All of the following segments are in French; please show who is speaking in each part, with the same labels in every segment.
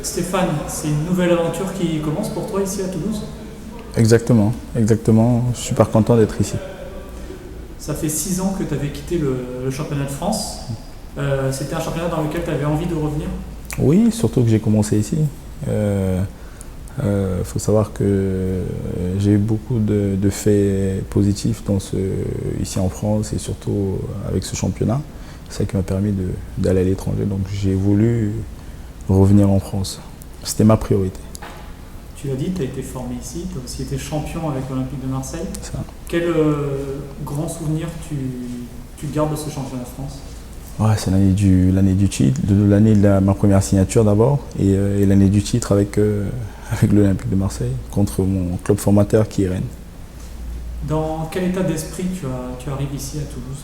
Speaker 1: Stéphane, c'est une nouvelle aventure qui commence pour toi ici à Toulouse?
Speaker 2: Exactement, exactement. Je suis super content d'être ici.
Speaker 1: Ça fait 6 ans que tu avais quitté le championnat de France. C'était un championnat dans lequel tu avais envie de revenir?
Speaker 2: Oui, surtout que j'ai commencé ici. Faut savoir que j'ai eu beaucoup de faits positifs ici en France et surtout avec ce championnat. C'est ça qui m'a permis d'aller à l'étranger. Donc j'ai voulu revenir en France. C'était ma priorité.
Speaker 1: Tu l'as dit, tu as été formé ici, tu as aussi été champion avec l'Olympique de Marseille.
Speaker 2: Ça.
Speaker 1: Quel grand souvenir tu gardes de ce championnat de France?
Speaker 2: Ouais, c'est l'année du titre, l'année de ma première signature d'abord et l'année du titre avec l'Olympique de Marseille contre mon club formateur qui est Rennes.
Speaker 1: Dans quel état d'esprit tu arrives ici à Toulouse?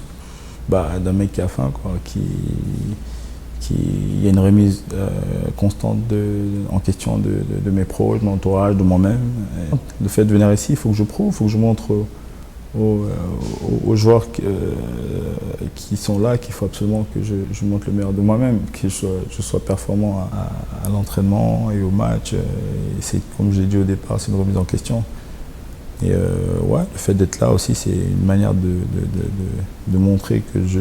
Speaker 2: D'un mec qui a faim, quoi, il y a une remise constante en question de mes proches, de mon entourage, de moi-même. Le fait de venir ici, il faut que je prouve, il faut que je montre aux joueurs qui sont là qu'il faut absolument que je montre le meilleur de moi-même, que je sois performant à l'entraînement et au match. Et c'est, comme je l'ai dit au départ, c'est une remise en question. Et ouais, le fait d'être là aussi, c'est une manière de montrer que je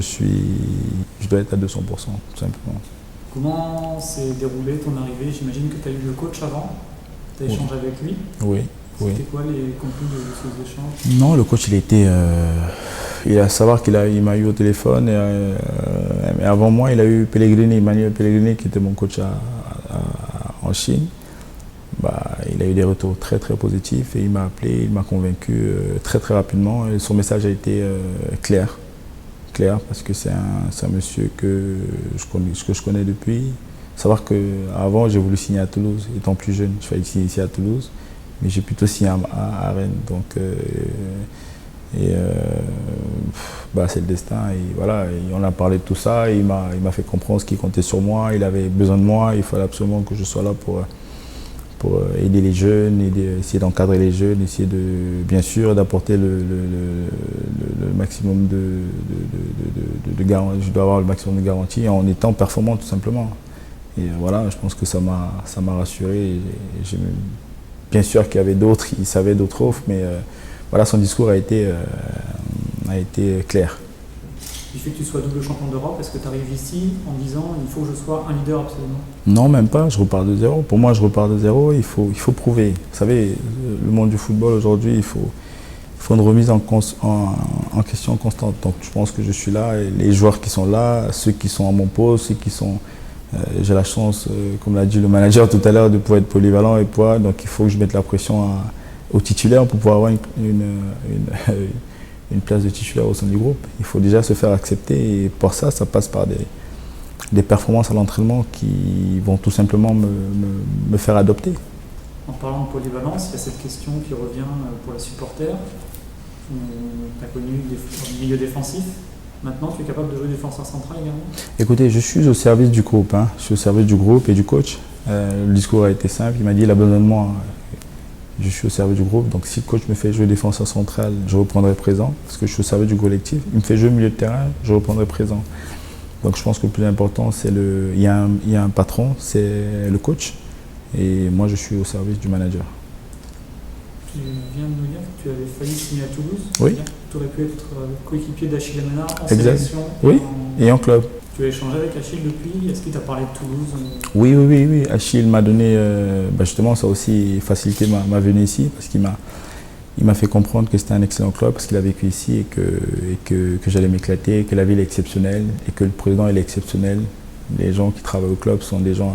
Speaker 2: dois être à 200%, tout simplement.
Speaker 1: Comment s'est déroulée ton arrivée? J'imagine que tu as eu le coach avant, tu as échangé avec lui.
Speaker 2: Oui.
Speaker 1: C'était quoi les contenus de ces échanges?
Speaker 2: Non, le coach, il a savoir il m'a eu au téléphone. Mais avant moi, il a eu Emmanuel Pellegrini, qui était mon coach en Chine. Il a eu des retours très très positifs et il m'a appelé, il m'a convaincu très très rapidement et son message a été clair parce que c'est un monsieur que je connais depuis. Savoir qu'avant j'ai voulu signer à Toulouse, étant plus jeune, je failli signer ici à Toulouse, mais j'ai plutôt signé à Rennes. Donc, c'est le destin et voilà, et on a parlé de tout ça et il m'a fait comprendre ce qu'il comptait sur moi, il avait besoin de moi, il fallait absolument que je sois là pour aider les jeunes, essayer d'encadrer les jeunes, essayer bien sûr d'apporter le maximum de garantie. Je dois avoir le maximum de garantie en étant performant tout simplement. Et voilà, je pense que ça m'a rassuré. Bien sûr qu'il y avait d'autres, il savait d'autres offres, mais voilà, son discours a été clair.
Speaker 1: Il fait que tu sois double champion d'Europe, est-ce que tu arrives ici en disant il faut que je sois un leader absolument?
Speaker 2: Non, même pas, je repars de zéro. Pour moi, je repars de zéro, il faut prouver. Vous savez, le monde du football aujourd'hui, il faut une remise en question constante. Donc je pense que je suis là, et les joueurs qui sont là, ceux qui sont à mon poste, ceux qui sont... j'ai la chance, comme l'a dit le manager tout à l'heure, de pouvoir être polyvalent donc il faut que je mette la pression aux titulaires pour pouvoir avoir une place de titulaire au sein du groupe. Il faut déjà se faire accepter et pour ça passe par des performances à l'entraînement qui vont tout simplement me faire adopter.
Speaker 1: En parlant de polyvalence, il y a cette question qui revient pour les supporters. Tu as connu le milieu défensif. Maintenant, tu es capable de jouer défenseur central également?
Speaker 2: Écoutez, je suis au service du groupe. Je suis au service du groupe et du coach. Le discours a été simple. Il m'a dit il a besoin de moi. Je suis au service du groupe. Donc si le coach me fait jouer défenseur central, je reprendrai présent. Parce que je suis au service du collectif. Il me fait jouer milieu de terrain, je reprendrai présent. Donc je pense que le plus important, il y a un patron, c'est le coach. Et moi, je suis au service du manager.
Speaker 1: Tu viens de nous dire que tu avais failli signer à Toulouse.
Speaker 2: Oui.
Speaker 1: Tu aurais pu être coéquipier d'Achille Amenard en
Speaker 2: exact.
Speaker 1: sélection.
Speaker 2: Oui, et en club.
Speaker 1: Tu as échangé avec Achille depuis. Est-ce qu'il t'a parlé de Toulouse?
Speaker 2: Oui. Achille m'a donné, justement, ça a aussi facilité ma venue ici parce qu'il m'a fait comprendre que c'était un excellent club parce qu'il a vécu ici et que j'allais m'éclater, que la ville est exceptionnelle et que le président il est exceptionnel. Les gens qui travaillent au club sont des gens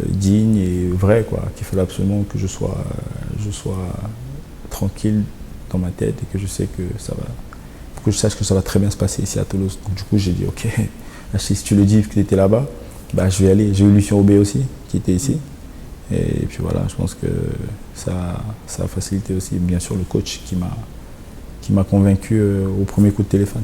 Speaker 2: dignes et vrais, quoi. Qu'il fallait absolument que je sois tranquille dans ma tête et que je sais que que je sache que ça va très bien se passer ici à Toulouse. Donc du coup j'ai dit ok, Achille, si tu le dis que tu étais là-bas, je vais aller. J'ai eu Lucien Aubé aussi qui était ici. Et puis voilà, je pense que ça a facilité aussi bien sûr le coach qui m'a convaincu au premier coup de téléphone.